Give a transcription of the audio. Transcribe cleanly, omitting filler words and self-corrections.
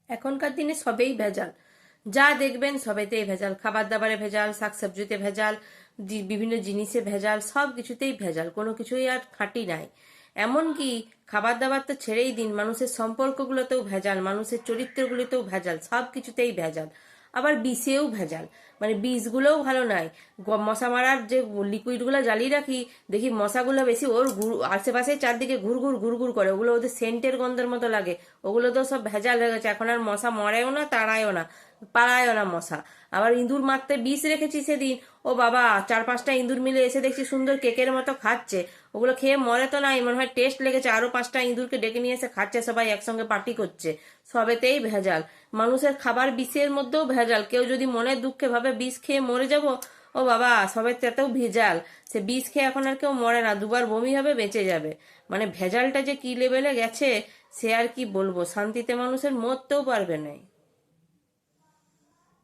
এখনকার দিনে সবেই ভেজাল, যা দেখবেন সবেতেই ভেজাল, খাবার দাবারে ভেজাল, শাকসবজিতে ভেজাল, বিভিন্ন জিনিসে ভেজাল, সব কিছুতেই ভেজাল, কোনো কিছুই আর খাঁটি নাই। এমনকি খাবার দাবার তো ছেড়েই দিন, মানুষের সম্পর্কগুলোতেও ভেজাল, মানুষের চরিত্রগুলোতেও ভেজাল, সব কিছুতেই ভেজাল। আবার বিষেও ভেজাল, মানে বিষগুলোও ভালো নয়। মশা মারার যে লিকুইডগুলো জ্বালিয়ে রাখি, দেখি মশাগুলো বেশি ওর আশেপাশে চারদিকে ঘুরঘুর ঘুরঘুর করে, ওগুলো ওদের সেন্টের গন্ধের মতো লাগে। ওগুলো তো সব ভেজাল হয়ে গেছে, এখন আর মশা মরেও না, তাড়ায়ও না, পাড়ায়ও না মশা। আবার ইঁদুর মারতে বিষ রেখেছি সেদিন, ও বাবা 4-5টা ইঁদুর মিলে এসে দেখছি সুন্দর কেকের মতো খাচ্ছে। ওগুলো খেয়ে মরে তো নাই, মনে হয় টেস্ট লেগেছে, আরো 5টা ইঁদুরকে ডেকে নিয়ে এসে খাচ্ছে, সবাই একসঙ্গে পার্টি করছে। সবেতেই ভেজাল, মানুষের খাবার বিষের মধ্যেও ভেজাল। কেউ যদি মনের দুঃখে ভাবে বিষ খেয়ে মরে যাব, ও বাবা সবের তাতেও ভেজাল। সে বিষ খেয়ে এখন আর কেউ মরে না, দুবার বমি হবে বেঁচে যাবে। মানে ভেজালটা যে কি লেভেলে গেছে সে আর কি বলবো, শান্তিতে মানুষের মরতেও পারবে না।